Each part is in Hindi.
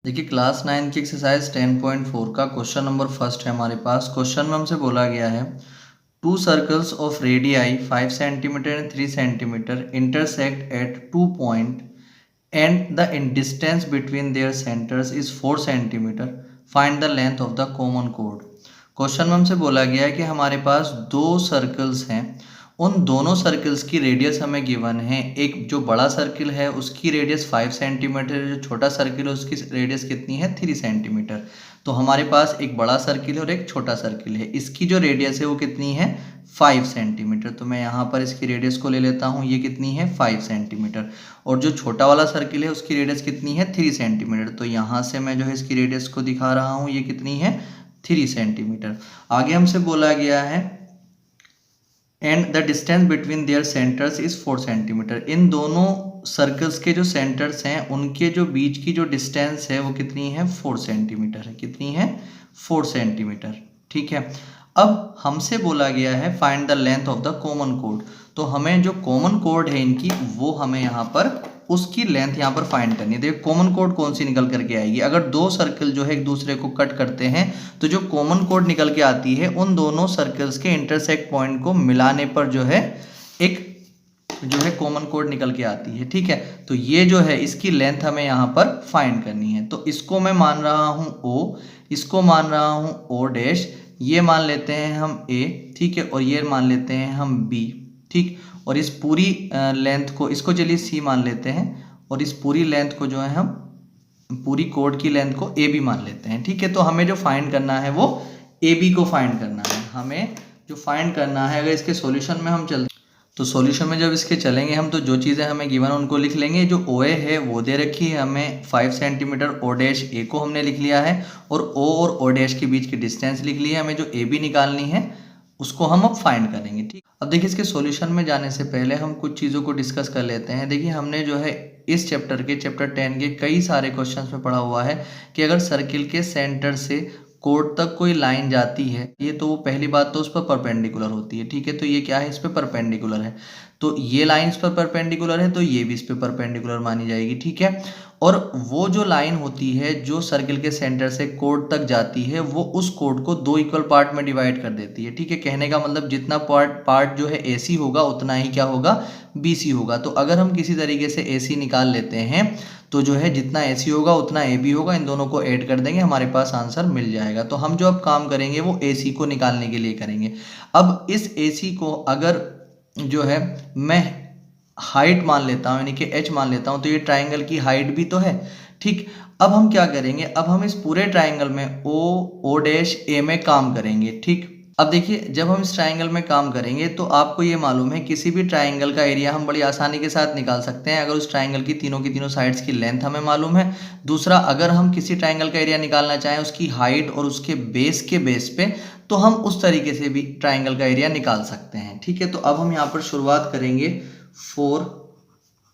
देखिए क्लास 9 की एक्सरसाइज 10.4 का क्वेश्चन नंबर फर्स्ट है हमारे पास। क्वेश्चन में हमसे बोला गया है to circles of radii 5 centimetre and 3 centimetre intersect at 2 point and the distance between their centres is 4 centimetre. Find the length of the common code. Question में हमसे बोला गया है कि हमारे पास दो सर्कल्स हैं, उन दोनों सर्कल्स की रेडियस हमें गिवन है। एक जो बड़ा सर्किल है उसकी रेडियस 5 सेंटीमीटर है, जो छोटा सर्किल है उसकी रेडियस कितनी है 3 सेंटीमीटर। तो हमारे पास एक बड़ा सर्किल है और एक छोटा सर्किल है, इसकी जो रेडियस है वो कितनी है 5 सेंटीमीटर। तो मैं यहाँ पर इसकी रेडियस को ले लेता हूँ, ये कितनी है 5 सेंटीमीटर। और जो छोटा वाला सर्किल है उसकी रेडियस कितनी है 3 सेंटीमीटर। तो यहाँ से मैं जो है इसकी रेडियस को दिखा रहा हूँ, ये कितनी है 3 सेंटीमीटर। आगे हमसे बोला गया है and the distance between their centres is 4 centimetre. इन दोनों सर्कल्स के जो सेंटर्स हैं उनके जो बीच की जो डिस्टेंस है वो कितनी है 4 सेंटीमीटर है। कितनी है 4 सेंटीमीटर। ठीक है, अब हमसे बोला गया है find the length of the common code. तो हमें जो कॉमन कोड है इनकी वो हमें यहाँ पर उसकी लेंथ यहाँ पर फाइंड करनी है। देखिए कॉमन कोड कौन सी निकल करके आएगी, अगर दो सर्कल जो है एक दूसरे को कट करते हैं तो जो कॉमन कोड निकल के आती है उन दोनों सर्कल्स के इंटरसेक्ट पॉइंट को मिलाने पर जो है एक जो है कॉमन कोड निकल के आती है। ठीक है, तो ये जो है इसकी लेंथ हमें यहाँ पर फाइंड करनी है। तो इसको मैं मान रहा हूँ O, इसको मान रहा हूँ O डैश, ये मान लेते हैं हम A, ठीक है, और ये मान लेते हैं हम B, ठीक। और इस पूरी लेंथ को, इसको चलिए C मान लेते हैं, और इस पूरी लेंथ को जो है हम पूरी कोड की लेंथ को AB मान लेते हैं। ठीक है, तो हमें जो फाइंड करना है वो AB को फाइंड करना है। हमें जो फाइंड करना है, अगर इसके सॉल्यूशन में हम चलते तो सॉल्यूशन में जब इसके चलेंगे हम, तो जो चीज़ें हमें गिवन है उनको लिख लेंगे। जो OA है वो दे रखी है हमें 5 सेंटीमीटर, O डैश A को हमने लिख लिया है, और O और O डैश के बीच की डिस्टेंस लिख ली है। हमें जो AB निकालनी है उसको हम अब फाइंड करेंगे। ठीक, अब देखिए इसके सॉल्यूशन में जाने से पहले हम कुछ चीज़ों को डिस्कस कर लेते हैं। देखिए हमने जो है इस चैप्टर 10 के कई सारे क्वेश्चंस में पढ़ा हुआ है कि अगर सर्किल के सेंटर से कोड तक कोई लाइन जाती है, ये तो वो पहली बात तो उस पर परपेंडिकुलर होती है। ठीक है, तो ये क्या है, इस पर परपेंडिकुलर है, तो ये लाइन इस पर परपेंडिकुलर है, तो ये भी इस पर परपेंडिकुलर मानी जाएगी। ठीक है, और वो जो लाइन होती है जो सर्किल के सेंटर से कोड तक जाती है वो उस कोड को दो इक्वल पार्ट में डिवाइड कर देती है। ठीक है, कहने का मतलब जितना पार्ट जो है AC होगा उतना ही क्या होगा BC होगा। तो अगर हम किसी तरीके से AC निकाल लेते हैं तो जो है जितना AC होगा उतना AB होगा, इन दोनों को ऐड कर देंगे, हमारे पास आंसर मिल जाएगा। तो हम जो अब काम करेंगे वो AC को निकालने के लिए करेंगे। अब इस AC को अगर जो है मैं हाइट मान लेता हूँ, यानी कि H मान लेता हूँ, तो ये ट्राइंगल की हाइट भी तो है। ठीक, अब हम क्या करेंगे, अब हम इस पूरे ट्राइंगल में O डैश A में काम करेंगे। ठीक, अब देखिए जब हम इस ट्राइंगल में काम करेंगे तो आपको ये मालूम है किसी भी ट्राइंगल का एरिया हम बड़ी आसानी के साथ निकाल सकते हैं अगर उस ट्राइंगल की तीनों साइड्स की लेंथ हमें मालूम है। दूसरा, अगर हम किसी ट्राइंगल का एरिया निकालना चाहें उसकी हाइट और उसके बेस के बेस पे, तो हम उस तरीके से भी ट्राइंगल का एरिया निकाल सकते हैं। ठीक है, तो अब हम यहाँ पर शुरुआत करेंगे for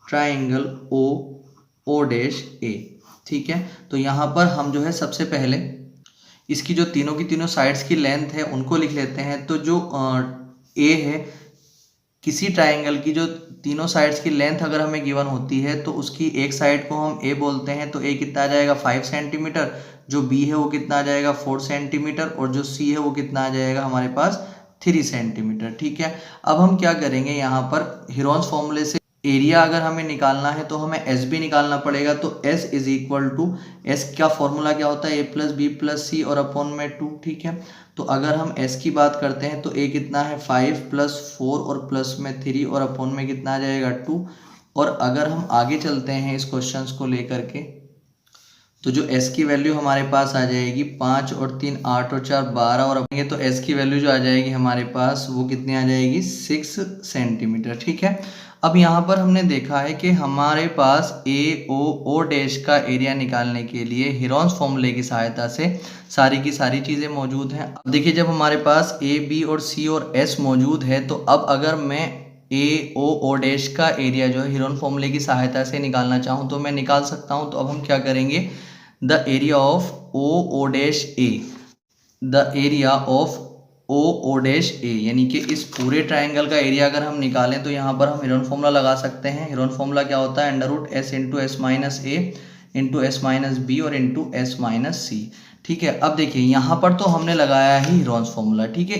triangle O dash A। ठीक है, तो यहाँ पर हम जो है सबसे पहले इसकी जो तीनों की तीनों साइड्स की लेंथ है उनको लिख लेते हैं। तो जो A है, किसी ट्राइंगल की जो तीनों साइड्स की लेंथ अगर हमें गिवन होती है तो उसकी एक साइड को हम A बोलते हैं, तो A कितना आ जाएगा 5 सेंटीमीटर, जो B है वो कितना आ जाएगा 4 सेंटीमीटर, और जो C है वो कितना आ जाएगा हमारे पास 3 सेंटीमीटर। ठीक है, अब हम क्या करेंगे, यहाँ पर हीरोन्स फॉर्मूले से एरिया अगर हमें निकालना है तो हमें S भी निकालना पड़ेगा। तो S is equal to, S का फॉर्मूला क्या होता है A plus B plus C और अपॉन में 2। ठीक है, तो अगर हम S की बात करते हैं तो A कितना है 5 प्लस 4 और प्लस में 3 और अपॉन में कितना आ जाएगा 2। और अगर हम आगे चलते हैं इस क्वेश्चन को लेकर के, तो जो S की वैल्यू हमारे पास आ जाएगी 5 और 3 8 और 4 12, और अपने तो S की वैल्यू जो आ जाएगी हमारे पास वो कितनी आ जाएगी 6 सेंटीमीटर। ठीक है, अब यहाँ पर हमने देखा है कि हमारे पास O डैश का एरिया निकालने के लिए हीरोन्स फॉर्मूले की सहायता से सारी की सारी चीज़ें मौजूद हैं। अब देखिए जब हमारे पास A B और C और S मौजूद है, तो अब अगर मैं O डैश का एरिया जो है हीरोन फॉर्मूले की सहायता से निकालना चाहूँ तो मैं निकाल सकता हूँ। तो अब हम क्या करेंगे, the area of O dash A, the area of O dash A, यानी कि इस पूरे ट्राइंगल का एरिया अगर हम निकालें तो यहाँ पर हम हीरोन फॉर्मूला लगा सकते हैं। हीरोन फॉर्मूला क्या होता है, under root S into S minus A into S minus B और इंटू एस माइनस सी। ठीक है, अब देखिए यहाँ पर तो हमने लगाया ही हीरोन्स फॉर्मूला, ठीक है,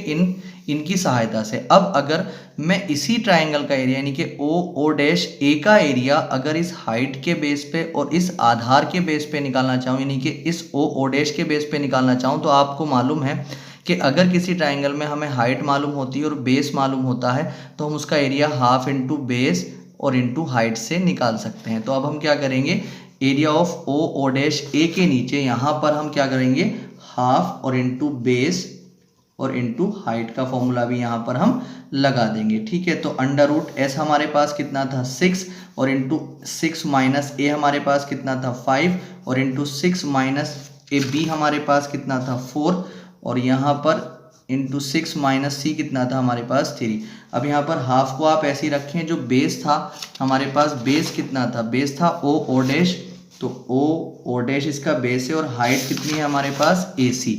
इनकी सहायता से। अब अगर मैं इसी ट्राइंगल का एरिया यानी कि ओ डैश ए का एरिया अगर इस हाइट के बेस पे और इस आधार के बेस पे निकालना चाहूँ, यानी कि इस ओ डैश के बेस पे निकालना चाहूँ, तो आपको मालूम है कि अगर किसी ट्राइंगल में हमें हाइट मालूम होती है और बेस मालूम होता है तो हम उसका एरिया हाफ इंटू बेस और इंटू हाइट से निकाल सकते हैं। तो अब हम क्या करेंगे, एरिया ऑफ ओ डैश ए के नीचे यहाँ पर हम क्या करेंगे, हाफ और इंटू बेस और इंटू हाइट का फॉर्मूला भी यहाँ पर हम लगा देंगे। ठीक है, तो अंडर रूट एस हमारे पास कितना था 6 और इंटू 6 माइनस ए हमारे पास कितना था 5 और इंटू 6 माइनस ए बी हमारे पास कितना था 4 और यहाँ पर इंटू 6 माइनस सी कितना था हमारे पास 3। अब यहाँ पर हाफ को आप ऐसे ही रखें, जो बेस था हमारे पास, बेस कितना था, बेस था ओ डैश, तो ओ डैश इसका बेस है और हाइट कितनी है हमारे पास ए सी,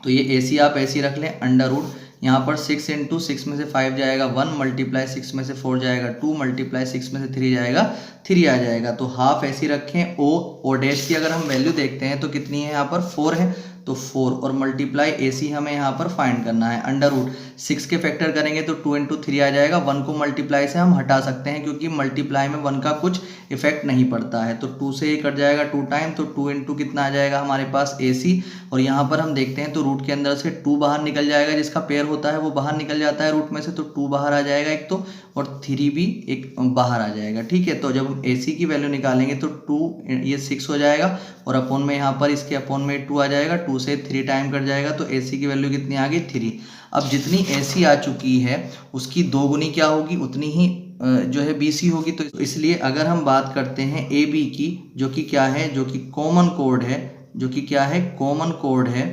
तो ये ए सी आप ऐसे ही रख लें। अंडर रूट यहाँ पर 6 इंटू 6 में से 5 जाएगा 1, मल्टीप्लाई 6 में से 4 जाएगा 2, मल्टीप्लाई 6 में से 3 जाएगा 3 आ जाएगा। तो हाफ ऐसे ही रखें। ओ डैश की अगर हम वैल्यू देखते हैं तो कितनी है यहाँ पर 4 है, तो 4 और मल्टीप्लाई ए सी हमें यहाँ पर फाइंड करना है। अंडर रूट 6 के फैक्टर करेंगे तो 2 इंटू 3 आ जाएगा। 1 को मल्टीप्लाई से हम हटा सकते हैं क्योंकि मल्टीप्लाई में 1 का कुछ इफेक्ट नहीं पड़ता है, तो 2 से ये कट जाएगा 2 टाइम, तो 2 इंटू कितना आ जाएगा हमारे पास ए सी। और यहाँ पर हम देखते हैं तो रूट के अंदर से 2 बाहर निकल जाएगा, जिसका पेयर होता है वो बाहर निकल जाता है रूट में से, तो 2 बाहर आ जाएगा एक तो, और 3 भी एक बाहर आ जाएगा। ठीक है, तो जब हम ए सी की वैल्यू निकालेंगे तो 2 ये 6 हो जाएगा और अपोन में यहाँ पर इसके अपोन में 2 आ जाएगा, 2 से 3 टाइम कट जाएगा, तो ए सी की वैल्यू कितनी आ गई 3। अब जितनी ए सी आ चुकी है उसकी 2 गुनी क्या होगी, उतनी ही जो है बी सी होगी। तो इसलिए अगर हम बात करते हैं ए बी की, जो कि क्या है, जो कि कॉमन कोड है, जो कि क्या है, कॉमन कोड है,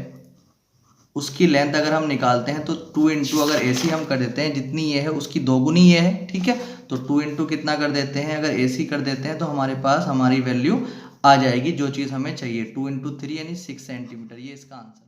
उसकी लेंथ अगर हम निकालते हैं तो 2 इंटू अगर ए सी हम कर देते हैं, जितनी ये है उसकी 2 गुनी ये है। ठीक है, तो 2 इंटू कितना कर देते हैं, अगर ए सी कर देते हैं तो हमारे पास हमारी वैल्यू आ जाएगी जो चीज़ हमें चाहिए, 2 इंटू 3 यानी 6 सेंटीमीटर, ये इसका आंसर।